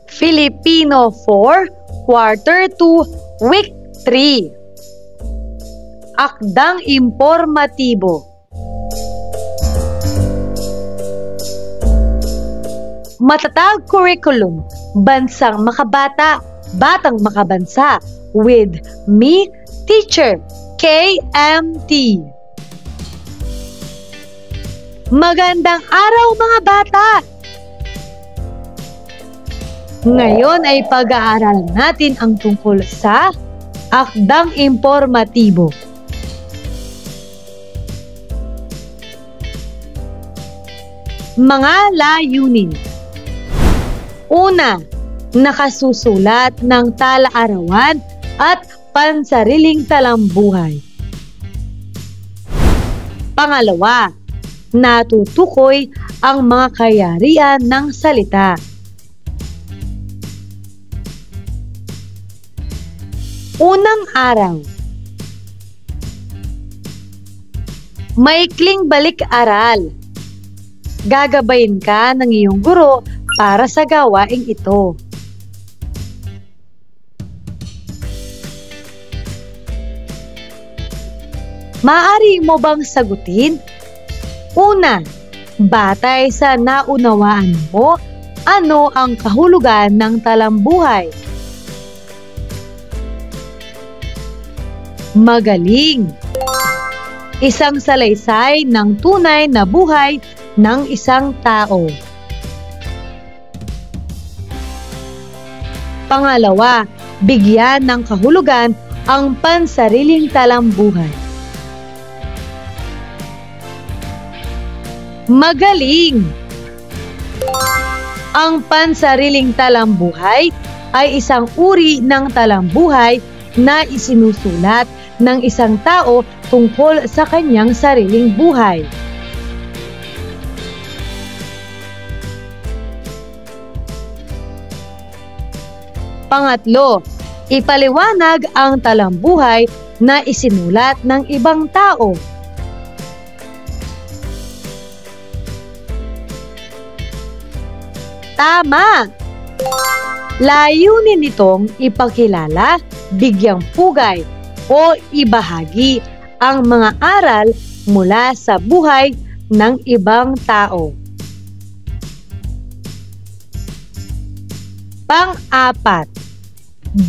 Filipino 4, Quarter 2, Week 3. Akdang impormatibo. Matatag curriculum, bansang makabata, batang makabansa, with me, Teacher KMT. Magandang araw mga bata! Ngayon ay pag-aaralan natin ang tungkol sa akdang impormatibo. Mga layunin. Una, nakasusulat ng tala-arawan at pansariling talambuhay. Pangalawa, natutukoy ang mga kayarian ng salita. Unang araw. Maikling balik-aral. Gagabayin ka ng iyong guro para sa gawaing ito. Maaari mo bang sagutin? Una, batay sa naunawaan mo, ano ang kahulugan ng talambuhay? Magaling! Isang salaysay ng tunay na buhay ng isang tao. Pangalawa, bigyan ng kahulugan ang pansariling talambuhay. Magaling! Ang pansariling talambuhay ay isang uri ng talambuhay na isinusulat ng isang tao tungkol sa kanyang sariling buhay. Pangatlo, ipaliwanag ang talambuhay na isinulat ng ibang tao. Tama! Layunin nitong ipakilala, bigyang pugay, o ibahagi ang mga aral mula sa buhay ng ibang tao. Pang-apat,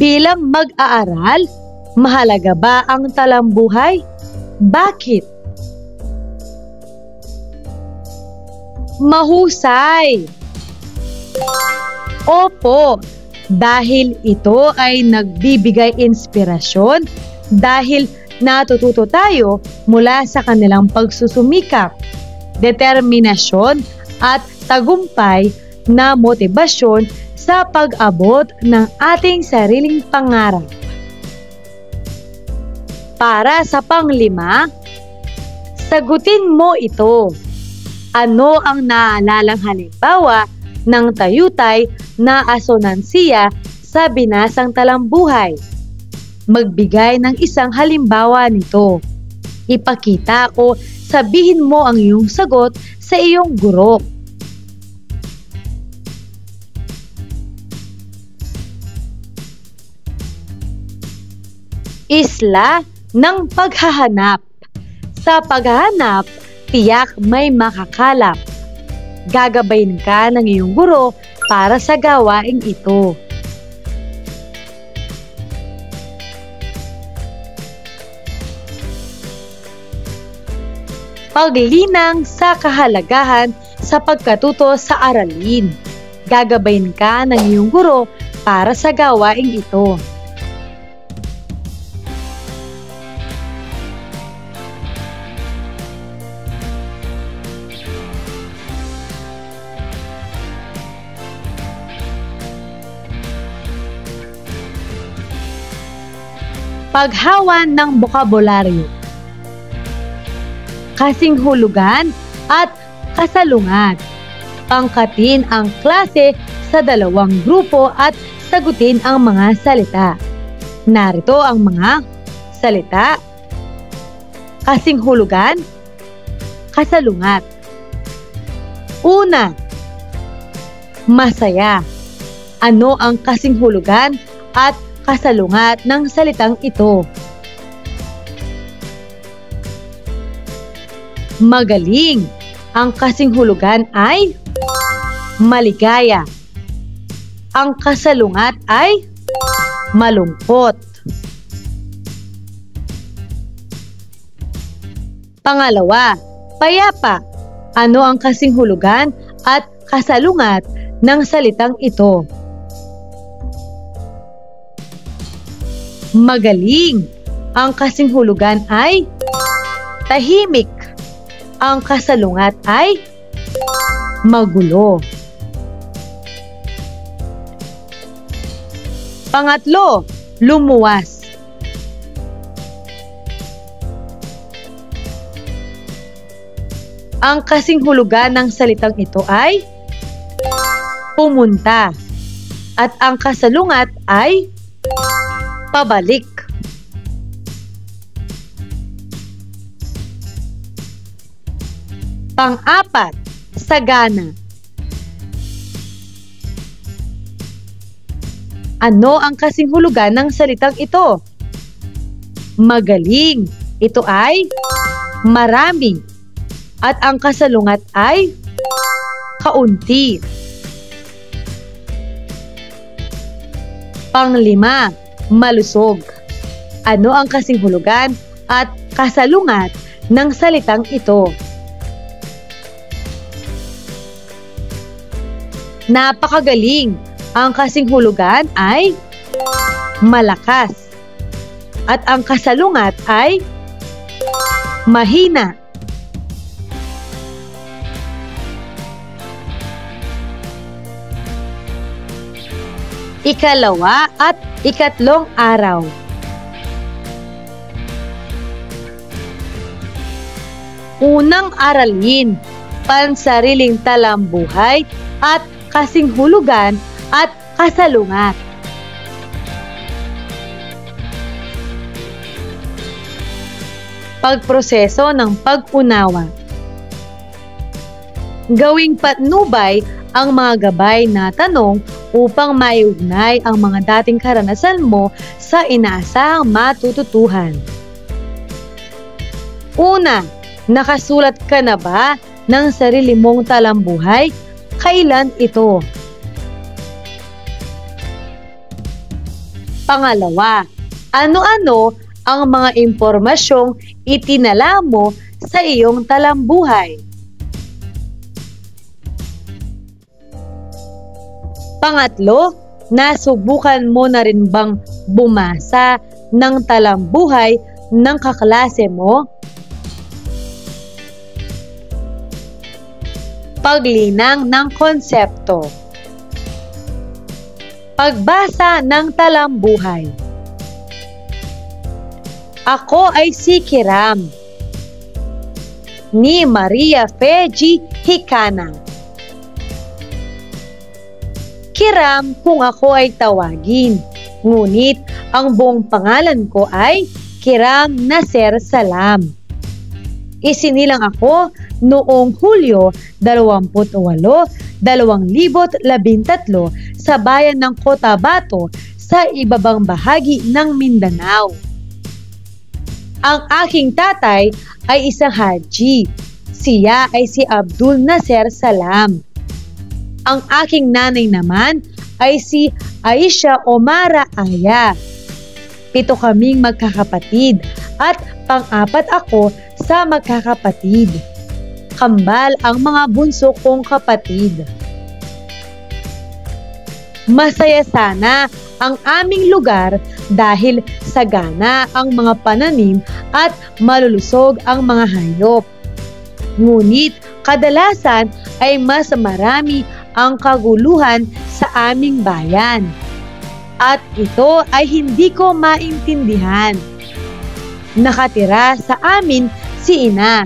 bilang mag-aaral, mahalaga ba ang talambuhay? Bakit? Mahusay! Opo, dahil ito ay nagbibigay inspirasyon, dahil natututo tayo mula sa kanilang pagsusumikap, determinasyon at tagumpay na motibasyon sa pag-abot ng ating sariling pangarap. Para sa panglima, sagutin mo ito. Ano ang naalalang halimbawa ng tayutay na asonansiya sa binasang talambuhay? Magbigay ng isang halimbawa nito. Ipakita o sabihin mo ang iyong sagot sa iyong guro. Isla ng paghahanap. Sa paghahanap, tiyak may makakalap. Gagabayin ka ng iyong guro para sa gawaing ito. Paglinang sa kahalagahan sa pagkatuto sa aralin. Gagabayin ka ng iyong guro para sa gawaing ito. Paghawan ng bokabularyo. Kasinghulugan at kasalungat. Pangkatin ang klase sa dalawang grupo at sagutin ang mga salita. Narito ang mga salita. Kasinghulugan, kasalungat. Una, masaya. Ano ang kasinghulugan at kasalungat ng salitang ito? Magaling. Ang kasinghulugan ay maligaya. Ang kasalungat ay malungkot. Pangalawa, payapa. Ano ang kasinghulugan at kasalungat ng salitang ito? Magaling. Ang kasinghulugan ay tahimik. Ang kasalungat ay magulo. Pangatlo, lumuwas. Ang kasinghulugan ng salitang ito ay pumunta. At ang kasalungat ay pabalik. Pang-apat, sagana. Ano ang kasinghulugan ng salitang ito? Magaling. Ito ay marami. At ang kasalungat ay kaunti. Panglima, malusog. Ano ang kasinghulugan at kasalungat ng salitang ito? Napakagaling. Ang kasinghulugan ay malakas. At ang kasalungat ay mahina. Ikalawa at ikatlong araw. Unang aralin, pansariling talambuhay at kasinghulugan at kasalungat. Pagproseso ng pag-unawa. Gawing patnubay ang mga gabay na tanong upang maiugnay ang mga dating karanasan mo sa inaasahang matututuhan. Una, nakasulat ka na ba ng sarili mong talambuhay? Kailan ito? Pangalawa, ano-ano ang mga impormasyong itinala mo sa iyong talambuhay? Pangatlo, nasubukan mo na rin bang bumasa ng talambuhay ng kaklase mo? Paglinang ng konsepto. Pagbasa ng talambuhay. Ako ay si Kiram ni Maria Feji Hikana. Kiram kung ako ay tawagin, ngunit ang buong pangalan ko ay Kiram Naser Salam. Isinilang ako noong Hulyo 28, 2013 sa bayan ng Cotabato sa ibabang bahagi ng Mindanao. Ang aking tatay ay isang haji. Siya ay si Abdul Naser Salam. Ang aking nanay naman ay si Aisha Omara Aya. 7 kaming magkakapatid at pang-apat ako sa magkakapatid. Kambal ang mga bunso kong kapatid. Masaya sana ang aming lugar dahil sagana ang mga pananim at malulusog ang mga hayop. Ngunit kadalasan ay mas marami ang kaguluhan sa aming bayan. At ito ay hindi ko maintindihan. Nakatira sa amin si ina.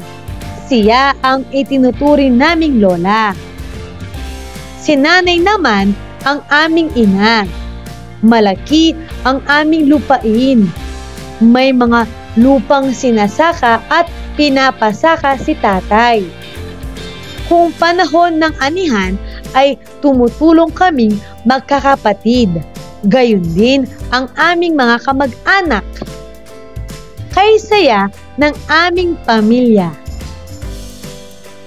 Siya ang itinuturing naming lola. Si nanay naman ang aming ina. Malaki ang aming lupain. May mga lupang sinasaka at pinapasaka si tatay. Kung panahon ng anihan ay tumutulong kaming magkakapatid. Gayon din ang aming mga kamag-anak. Kay saya ng aming pamilya.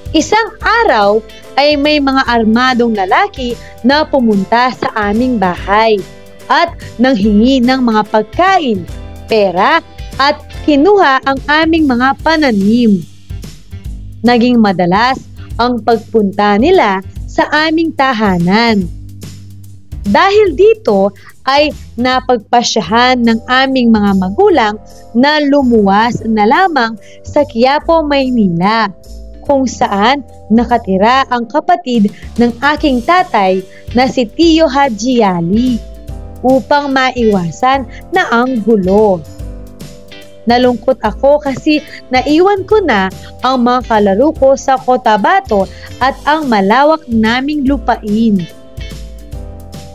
Isang araw ay may mga armadong lalaki na pumunta sa aming bahay at nanghingi ng mga pagkain, pera at kinuha ang aming mga pananim. Naging madalas ang pagpunta nila sa aming tahanan. Dahil dito ay napagpasyahan ng aming mga magulang na lumuwas na lamang sa Quiapo, Maynila, kung saan nakatira ang kapatid ng aking tatay na si Tio Haji Ali upang maiwasan na ang gulo. Nalungkot ako kasi naiwan ko na ang mga kalaro ko sa Cotabato at ang malawak naming lupain.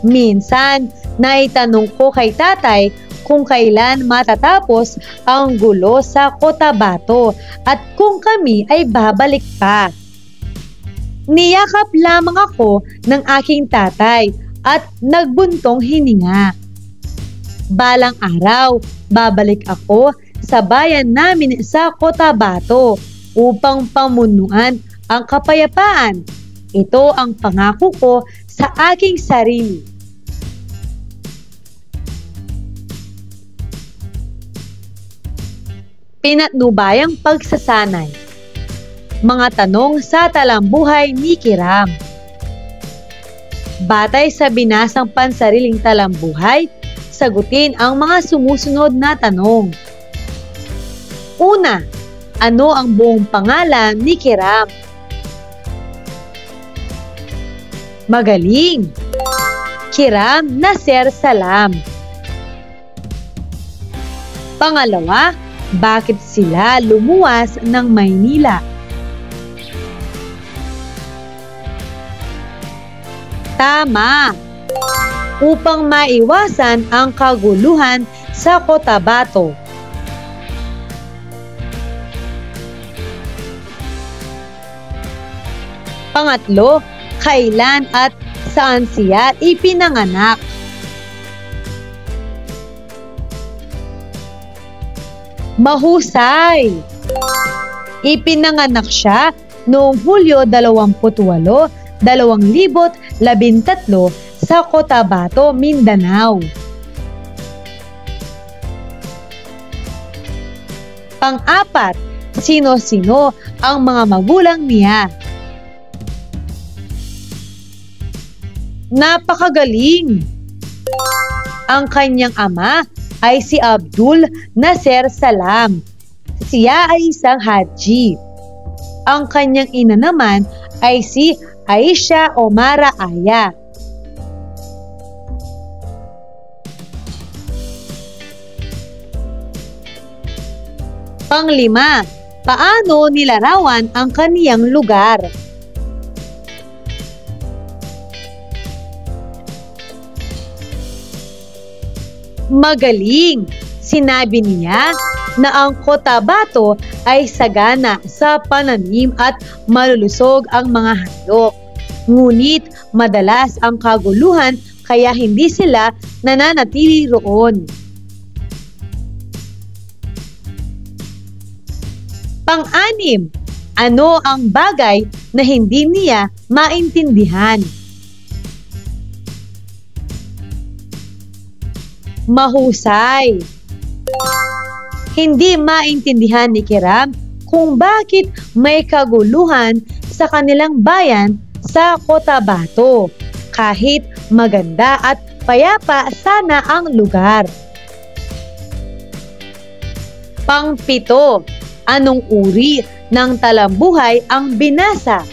Minsan, naitanong ko kay tatay kung kailan matatapos ang gulo sa Cotabato at kung kami ay babalik pa. Niyakap lamang ako ng aking tatay at nagbuntong hininga. Balang araw, babalik ako sa bayan namin sa Cotabato upang pamunuan ang kapayapaan. Ito ang pangako ko sa aking sarili. Pinatnubayang pagsasanay. Mga tanong sa talambuhay ni Kiram. Batay sa binasang pansariling talambuhay, sagutin ang mga sumusunod na tanong. Una, ano ang buong pangalan ni Kiram? Magaling! Kiram Nasser Salam. Pangalawa, bakit sila lumuwas ng Maynila? Tama! Upang maiwasan ang kaguluhan sa Cotabato. Pangatlo, kailan at saan siya ipinanganak? Mahusay! Ipinanganak siya noong Hulyo 28, 2013 sa Cotabato, Mindanao. Pang-apat, sino-sino ang mga magulang niya? Napakagaling! Ang kanyang ama ay si Abdul Nasser Salam. Siya ay isang haji. Ang kanyang ina naman ay si Aisha Omara Aya. Panglima, paano nilarawan ang kaniyang lugar? Magaling! Sinabi niya na ang Cotabato ay sagana sa pananim at malulusog ang mga hayop. Ngunit madalas ang kaguluhan kaya hindi sila nananatili roon. Pang-anim, ano ang bagay na hindi niya maintindihan? Mahusay! Hindi maintindihan ni Kiram kung bakit may kaguluhan sa kanilang bayan sa Cotabato, kahit maganda at payapa sana ang lugar. Pang-pito, anong uri ng talambuhay ang binasa?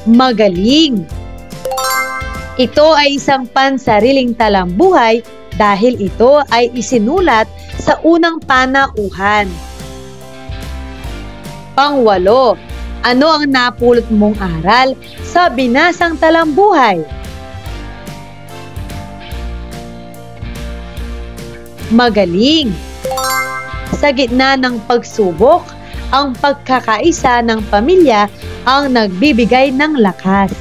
Magaling! Ito ay isang pansariling talambuhay dahil ito ay isinulat sa unang panauhan. Pang-walo, ano ang napulot mong aral sa binasang talambuhay? Magaling! Sa gitna ng pagsubok, ang pagkakaisa ng pamilya ang nagbibigay ng lakas.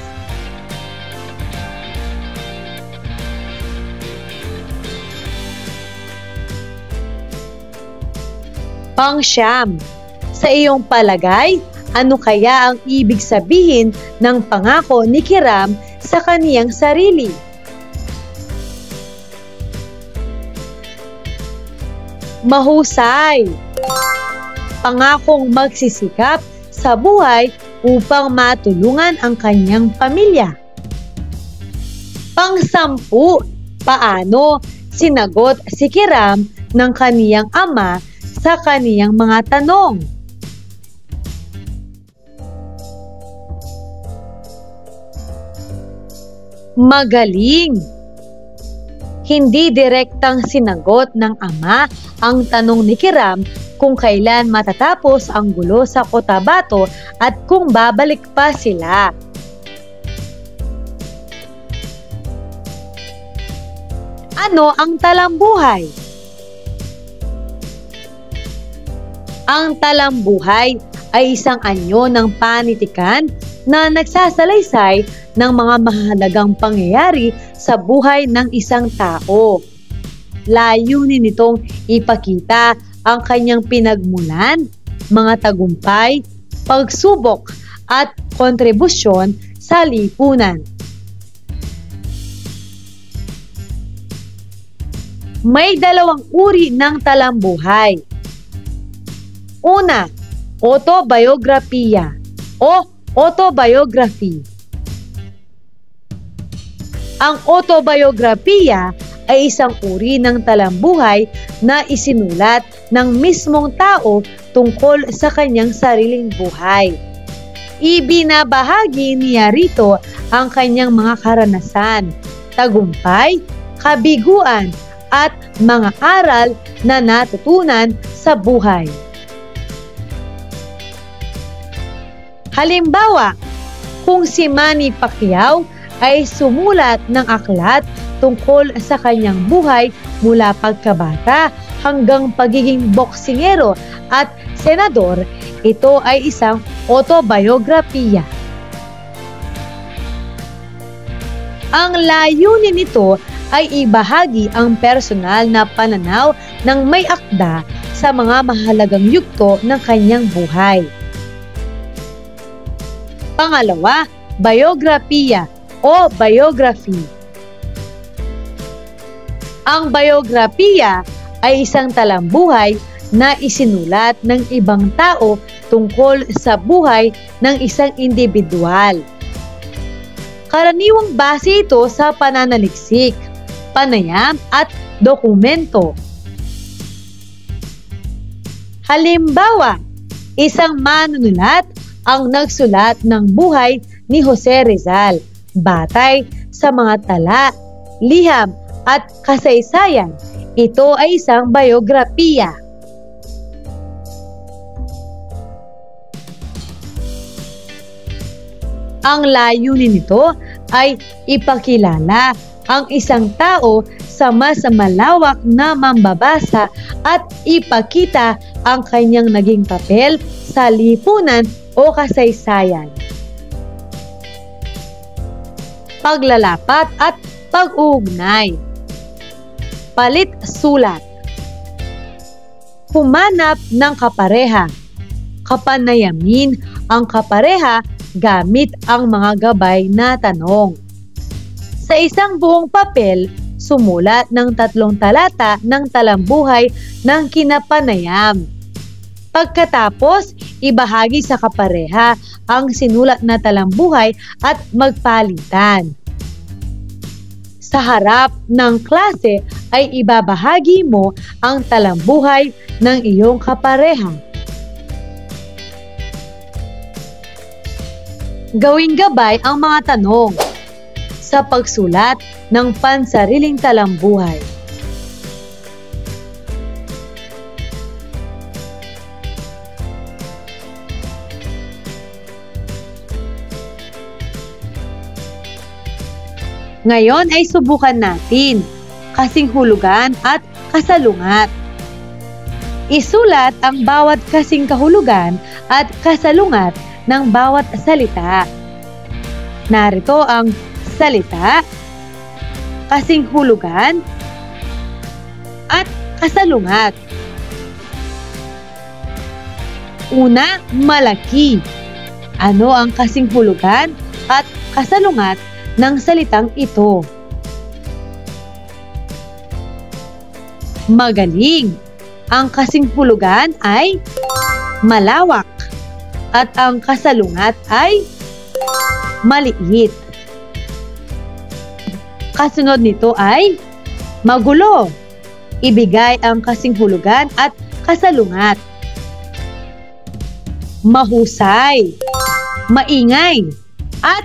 Pang-siyam, sa iyong palagay, ano kaya ang ibig sabihin ng pangako ni Kiram sa kaniyang sarili? Mahusay! Pangakong magsisikap sa buhay upang matulungan ang kanyang pamilya. Pang-sampu, paano sinagot si Kiram ng kaniyang ama sa kaniyang mga tanong? Magaling! Hindi direktang sinagot ng ama ang tanong ni Kiram kung kailan matatapos ang gulo sa Cotabato at kung babalik pa sila. Ano ang talambuhay? Ang talambuhay ay isang anyo ng panitikan na nagsasalaysay ng mga mahalagang pangyayari sa buhay ng isang tao. Layunin nitong ipakita ang kanyang pinagmulan, mga tagumpay, pagsubok at kontribusyon sa lipunan. May dalawang uri ng talambuhay. Una, autobiografiya o autobiography. Ang autobiografiya ay isang uri ng talambuhay na isinulat ng mismong tao tungkol sa kanyang sariling buhay. Ibinabahagi niya rito ang kanyang mga karanasan, tagumpay, kabiguan, at mga aral na natutunan sa buhay. Halimbawa, kung si Manny Pacquiao ay sumulat ng aklat tungkol sa kanyang buhay mula pagkabata hanggang pagiging boksingero at senador, ito ay isang autobiografiya. Ang layunin nito ay ibahagi ang personal na pananaw ng may akda sa mga mahalagang yugto ng kanyang buhay. Pangalawa, biografiya o biography. Ang biografiya ay isang talambuhay na isinulat ng ibang tao tungkol sa buhay ng isang individual. Karaniwang base ito sa pananaliksik, panayam at dokumento. Halimbawa, isang manunulat ang nagsulat ng buhay ni Jose Rizal, batay sa mga tala, liham at kasaysayan. Ito ay isang biografiya. Ang layunin nito ay ipakilala ang isang tao sa mas malawak na mambabasa at ipakita ang kanyang naging papel sa lipunan o kasaysayan. Paglalapat at pag-uugnay. Palit sulat. Humanap ng kapareha. Kapanayamin ang kapareha gamit ang mga gabay na tanong. Sa isang buong papel, sumulat ng 3 talata ng talambuhay ng kinapanayam. Pagkatapos, ibahagi sa kapareha ang sinulat na talambuhay at magpalitan. Sa harap ng klase ay ibabahagi mo ang talambuhay ng iyong kapareha. Gawing gabay ang mga tanong sa pagsulat ng pansariling talambuhay. Ngayon ay subukan natin kasing hulugan at kasalungat. Isulat ang bawat kasing kahulugan at kasalungat ng bawat salita. Narito ang salita, kasing hulugan, at kasalungat. Una, malaki. Ano ang kasing hulugan at kasalungat ng salitang ito? Magaling. Ang kasing hulugan ay malawak at ang kasalungat ay maliit. Kasunod nito ay magulo. Ibigay ang kasing hulugan at kasalungat. Mahusay, maingay, at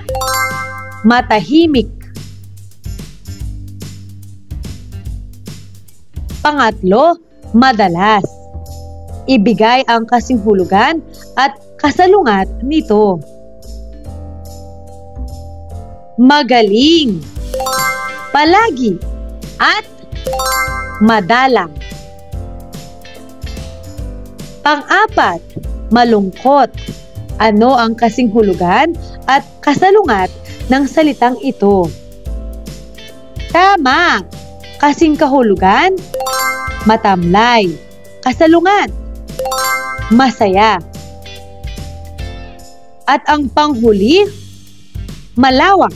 matahimik. Pangatlo, madalas. Ibigay ang kasing hulugan at kasalungat nito. Magaling, palagi, at madalang. Pang-apat, malungkot. Ano ang kasing hulugan at kasalungat ng salitang ito? Tama! Kasing kahulugan, matamlay. Kasalungat, masaya. At ang panghuli, malawak.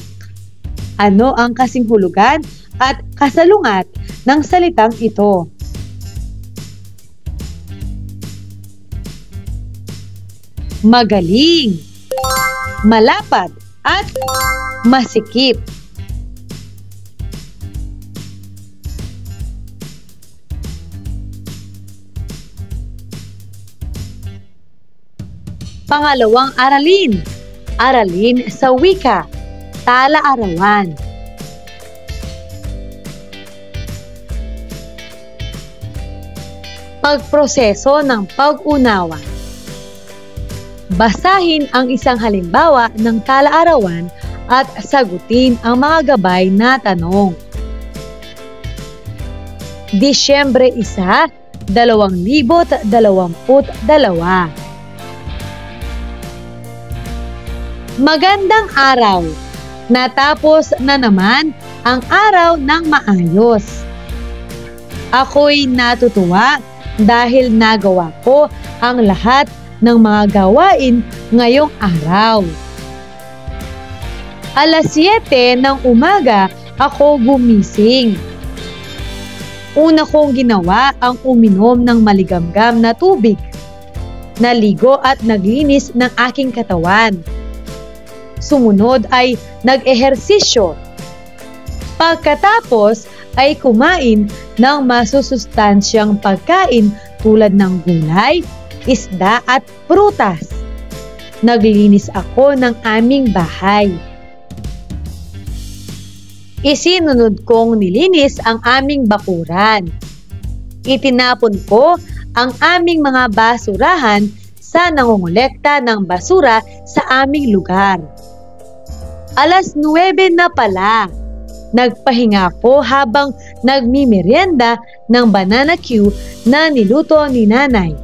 Ano ang kasing hulugan at kasalungat ng salitang ito? Magaling, malapad, at masikip. Pangalawang aralin. Aralin sa wika. Tala-arawan. Pagproseso ng pag-unawa. Basahin ang isang halimbawa ng tala-arawan at sagutin ang mga gabay na tanong. Disyembre 1, 2022. Magandang araw! Natapos na naman ang araw ng maayos. Ako'y natutuwa dahil nagawa ko ang lahat ng mga gawain ngayong araw. Alas 7 ng umaga ako gumising. Una kong ginawa ang uminom ng maligamgam na tubig. Naligo at naglinis ng aking katawan. Sumunod ay nag-ehersisyo. Pagkatapos ay kumain ng masusustansyang pagkain tulad ng gulay, isda at prutas. Naglinis ako ng aming bahay. Isinunod kong nilinis ang aming bakuran. Itinapon ko ang aming mga basurahan sa nangongolekta ng basura sa aming lugar. Alas 9 na pala. Nagpahinga ako habang nagmimerienda ng banana Q na niluto ni nanay.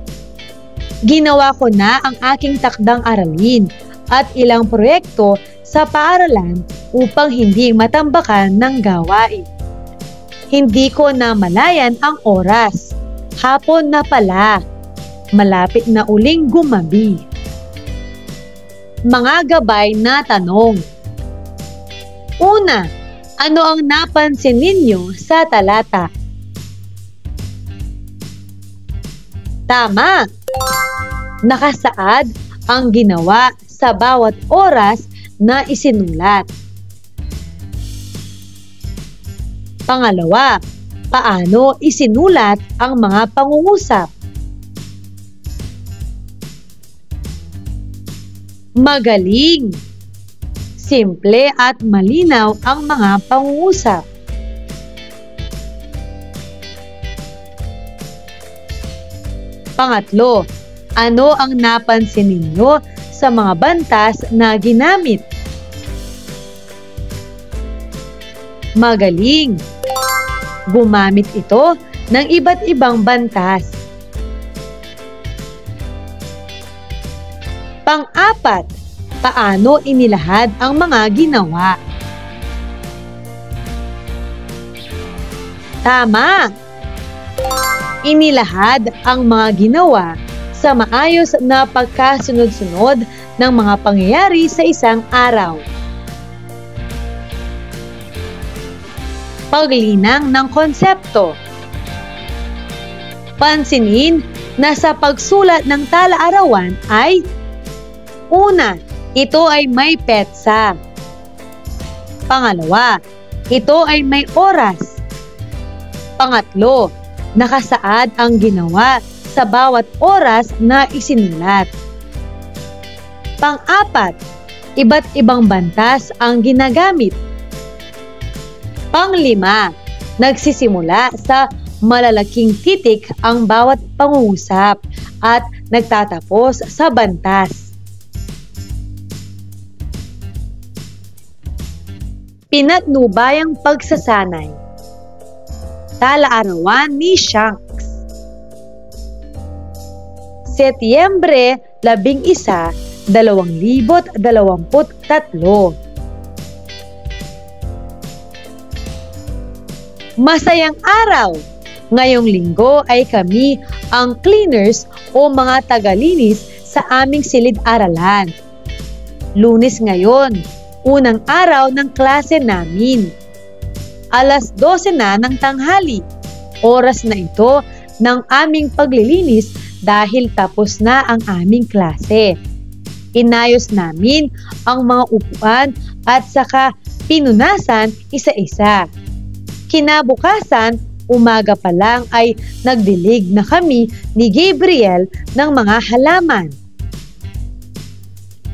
Ginawa ko na ang aking takdang aralin at ilang proyekto sa paaralan upang hindi matambakan ng gawain. Hindi ko namalayan ang oras. Hapon na pala. Malapit na uling gumabi. Mga gabay na tanong. Una, ano ang napansin ninyo sa talata? Tama! Nakasaad ang ginawa sa bawat oras na isinulat. Pangalawa, paano isinulat ang mga pangungusap? Magaling! Simple at malinaw ang mga pangungusap. Pangatlo, ano ang napansin ninyo sa mga bantas na ginamit? Magaling! Gumamit ito ng iba't ibang bantas. Pang-apat, paano inilahad ang mga ginawa? Tama! Inilahad ang mga ginawa sa maayos na pagkasunod-sunod ng mga pangyayari sa isang araw. Paglinang ng konsepto. Pansinin na sa pagsulat ng tala-arawan ay: una, ito ay may petsa. Pangalawa, ito ay may oras. Pangatlo, nakasaad ang ginawa sa bawat oras na isinulat. Pang-apat, iba't ibang bantas ang ginagamit. Pang-lima, nagsisimula sa malalaking titik ang bawat pangungusap at nagtatapos sa bantas. Pinatnubayang pagsasanay. Tala-arawan ni Shanks. Setyembre 11, 2023. Masayang araw! Ngayong linggo ay kami ang cleaners o mga tagalinis sa aming silid-aralan. Lunes ngayon, unang araw ng klase namin. Alas 12 na ng tanghali. Oras na ito ng aming paglilinis dahil tapos na ang aming klase. Inayos namin ang mga upuan at saka pinunasan isa-isa. Kinabukasan, umaga pa lang ay nagdilig na kami ni Gabriel ng mga halaman.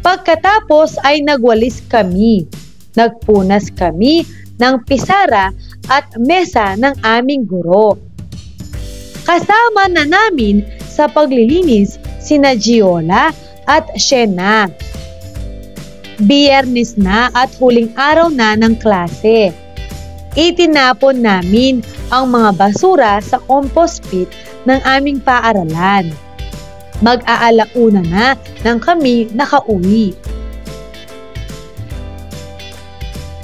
Pagkatapos ay nagwalis kami. Nagpunas kami ng pisara at mesa ng aming guro. Kasama na namin sa paglilinis sina Giola at Shena. Biyernes na at huling araw na ng klase. Itinapon namin ang mga basura sa compost pit ng aming paaralan. Mag-aalauna na nang kami nakauwi.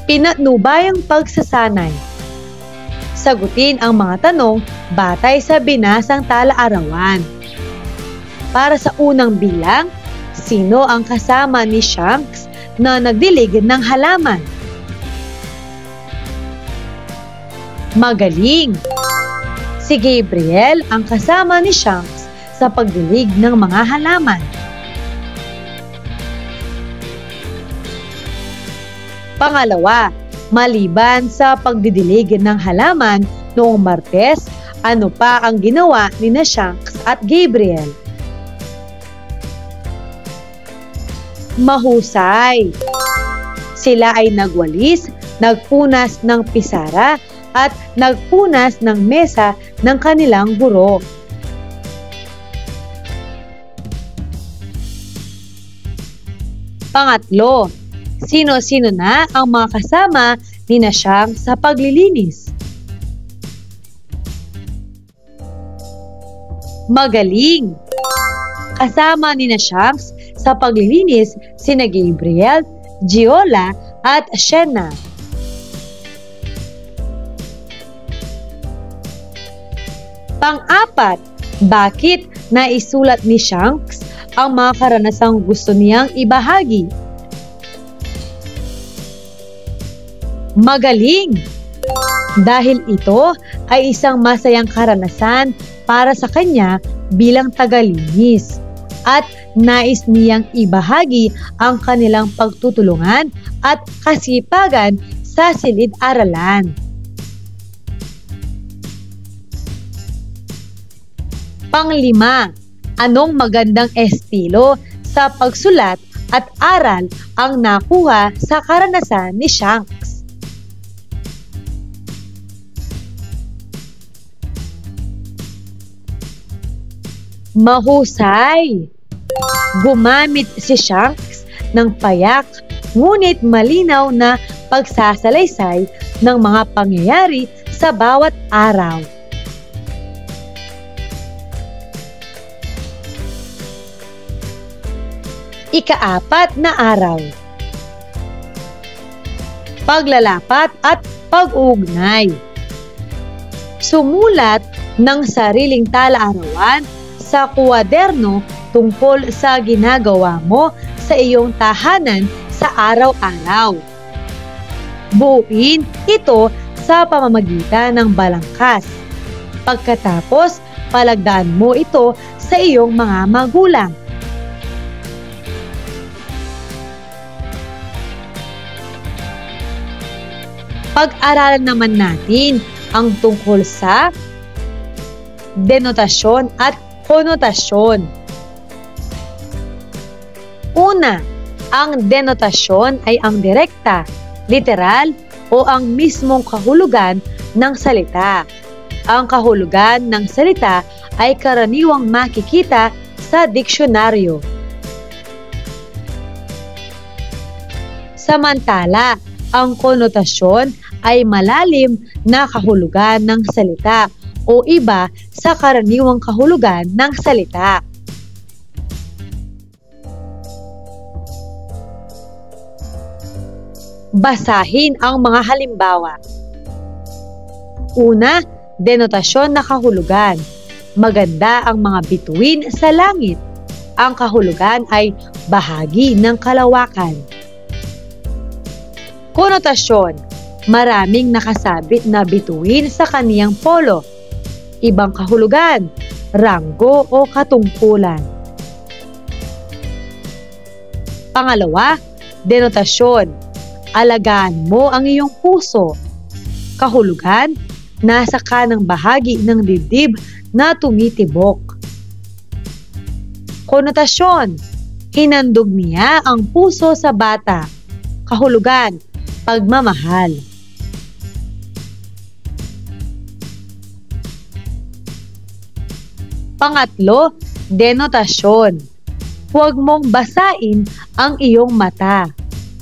Pinatnubayang pagsasanay. Sagutin ang mga tanong batay sa binasang tala-arawan. Para sa unang bilang, sino ang kasama ni Shanks na nagdilig ng halaman? Magaling! Si Gabriel ang kasama ni Shanks sa pagdilig ng mga halaman. Pangalawa, maliban sa pagdidilig ng halaman noong Martes, ano pa ang ginawa ni Shanks at Gabriel? Mahusay! Sila ay nagwalis, nagpunas ng pisara, at nagpunas ng mesa ng kanilang guro. Pangatlo, sino-sino na ang mga kasama ni Shanks sa paglilinis? Magaling! Kasama ni Shanks sa paglilinis sina Gabriel, Giola at Shena. Pang-apat, bakit naisulat ni Shanks ang mga karanasang gusto niyang ibahagi? Magaling! Dahil ito ay isang masayang karanasan para sa kanya bilang tagalinis at nais niyang ibahagi ang kanilang pagtutulungan at kasipagan sa silid-aralan. Panglima, anong magandang estilo sa pagsulat at aral ang nakuha sa karanasan ni Shanks? Mahusay! Gumamit si Shanks ng payak ngunit malinaw na pagsasalaysay ng mga pangyayari sa bawat araw. Ika-4 na araw. Paglalapat at pag-uugnay. Sumulat ng sariling tala-arawan sa kwaderno tungkol sa ginagawa mo sa iyong tahanan sa araw-araw. Buuin ito sa pamamagitan ng balangkas. Pagkatapos, palagdaan mo ito sa iyong mga magulang. Pag-aralan naman natin ang tungkol sa denotasyon at konotasyon. Una, ang denotasyon ay ang direkta, literal o ang mismong kahulugan ng salita. Ang kahulugan ng salita ay karaniwang makikita sa diksyonaryo. Samantala, ang konotasyon ay malalim na kahulugan ng salita o iba sa karaniwang kahulugan ng salita. Basahin ang mga halimbawa. Una, denotasyon na kahulugan. Maganda ang mga bituin sa langit. Ang kahulugan ay bahagi ng kalawakan. Konotasyon, maraming nakasabit na bituin sa kaniyang polo. Ibang kahulugan, ranggo o katungkulan. Pangalawa, denotasyon, alagaan mo ang iyong puso. Kahulugan, nasa kanang bahagi ng dibdib na tumitibok. Konotasyon, hinandog niya ang puso sa bata. Kahulugan, pagmamahal. Pangatlo, denotasyon. Huwag mong basain ang iyong mata.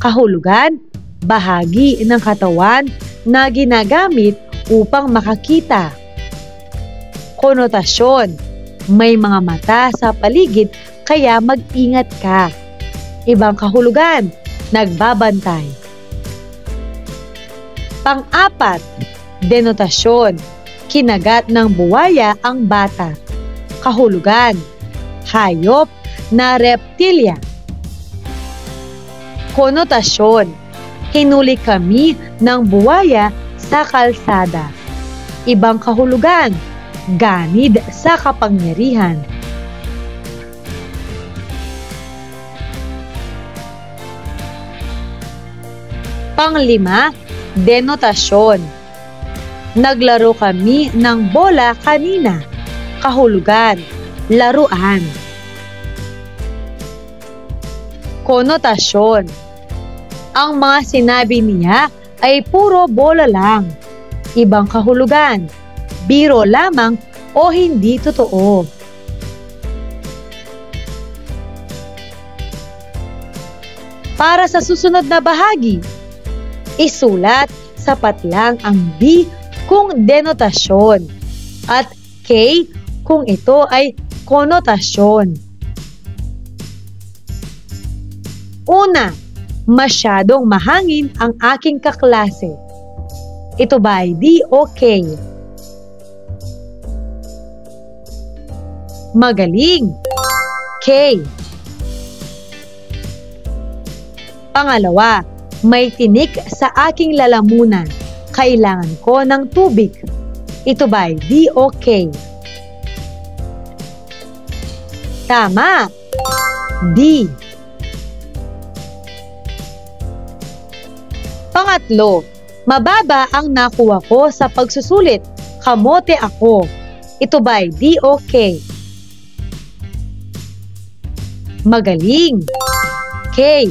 Kahulugan, bahagi ng katawan na ginagamit upang makakita. Konotasyon, may mga mata sa paligid kaya mag-ingat ka. Ibang kahulugan, nagbabantay. Pang-apat, denotasyon, kinagat ng buwaya ang bata. Kahulugan, hayop na reptilya. Konotasyon, hinuli kami ng buwaya sa kalsada. Ibang kahulugan, ganid sa kapangyarihan. Panglima, denotasyon. Naglaro kami ng bola kanina. Kahulugan, laruan. Konotasyon, ang mga sinabi niya ay puro bola lang. Ibang kahulugan, biro lamang o hindi totoo. Para sa susunod na bahagi, isulat sapat lang ang D kung denotasyon at K kung ito ay konotasyon. Una, masyadong mahangin ang aking kaklase. Ito ba ay D o K? Magaling. K. Pangalawa, may tinik sa aking lalamunan. Kailangan ko ng tubig. Ito ba ay D o K? Tama. D. Pangatlo, mababa ang nakuha ko sa pagsusulit. Kamote ako. Ito ba ay D o K? Magaling. K.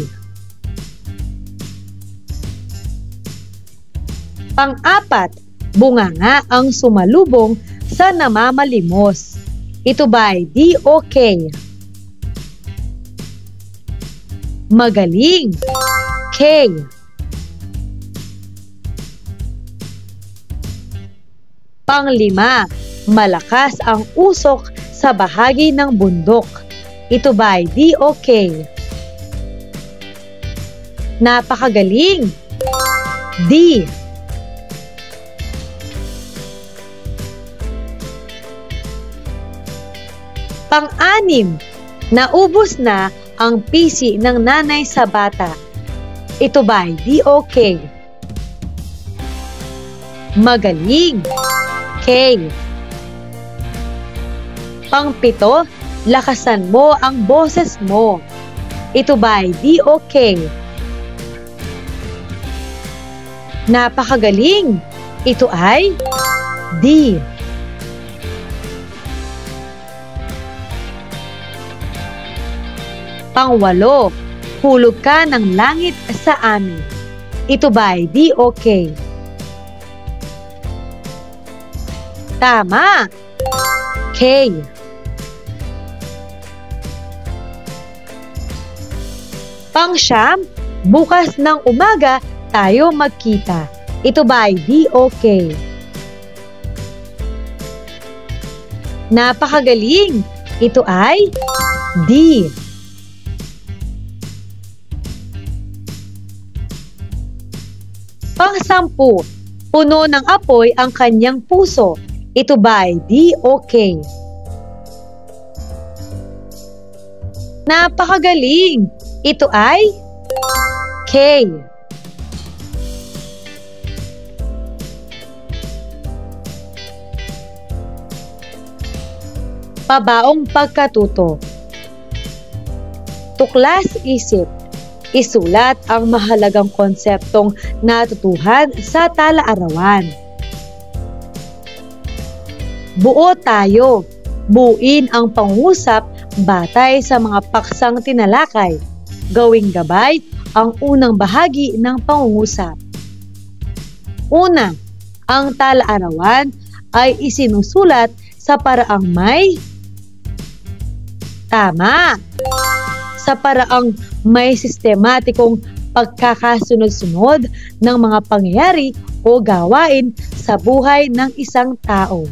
Pang-apat, bunganga ang sumalubong sa namamalimos. Ito ba ay D o K? Magaling. K. Panglima, malakas ang usok sa bahagi ng bundok. Ito ba ay D o K? Napakagaling! D. Pang-anim, naubos na ang PC ng nanay sa bata. Ito ba'y di okay? Magaling! K. Pang-pito, lakasan mo ang boses mo. Ito ba'y di okay? Napakagaling! Ito ay D. Pang-walo, hulog ka ng langit sa amin. Ito ba'y di okay? Tama! K. Pang-siyam, bukas ng umaga tayo magkita. Ito ba'y di okay? Napakagaling! Ito ay D. Pang-sampu, puno ng apoy ang kanyang puso. Ito ba'y di okay? Napakagaling! Ito ay K. Pabaong pagkatuto. Tuklas isip. Isulat ang mahalagang konseptong natutuhan sa tala-arawan. Buo tayo. Buuin ang pangungusap batay sa mga paksang tinalakay. Gawing gabay ang unang bahagi ng pangungusap. Una, ang tala-arawan ay isinusulat sa paraang may tama. Sa paraang may sistematikong pagkakasunod-sunod ng mga pangyayari o gawain sa buhay ng isang tao.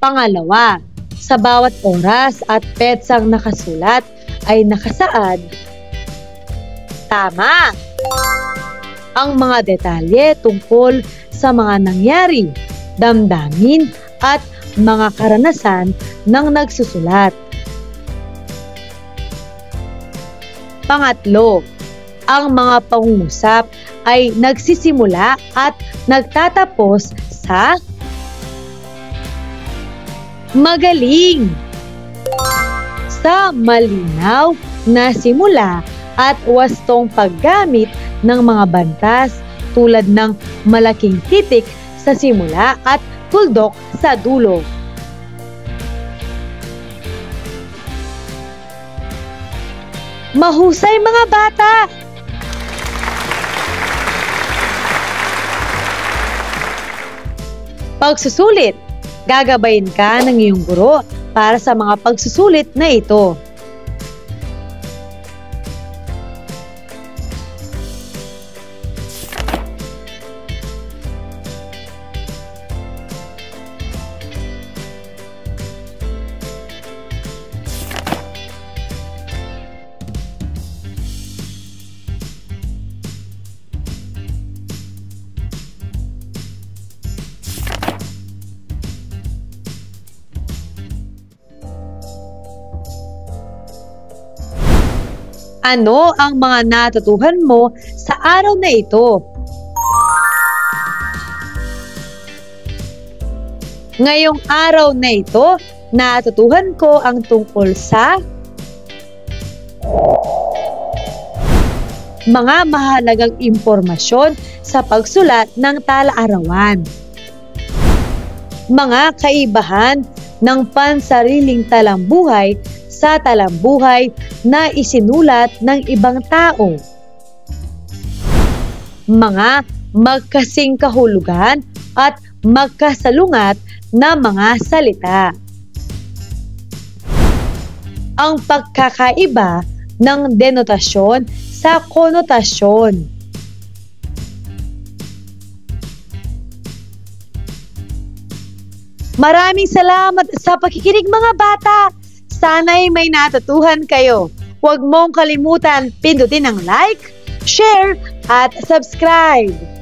Pangalawa, sa bawat oras at petsang nakasulat ay nakasaad. Tama! Ang mga detalye tungkol sa mga nangyari, damdamin at mga karanasan ng nagsusulat. Pangatlo, ang mga pangungusap ay nagsisimula at nagtatapos sa magaling, sa malinaw na simula at wastong paggamit ng mga bantas tulad ng malaking titik sa simula at tuldok sa dulo. Mahusay mga bata! Pagsusulit. Gagabayin ka ng iyong guro para sa mga pagsusulit na ito. Ano ang mga natutuhan mo sa araw na ito? Ngayong araw na ito, natutuhan ko ang tungkol sa mga mahalagang impormasyon sa pagsulat ng tala-arawan. Mga kaibahan ng pansariling talambuhay sa talambuhay na isinulat ng ibang tao. Mga magkasing kahulugan at magkasalungat na mga salita. Ang pagkakaiba ng denotasyon sa konotasyon. Maraming salamat sa pakikinig mga bata! Sana'y may natutuhan kayo. huwag mong kalimutan pindutin ang like, share, at subscribe.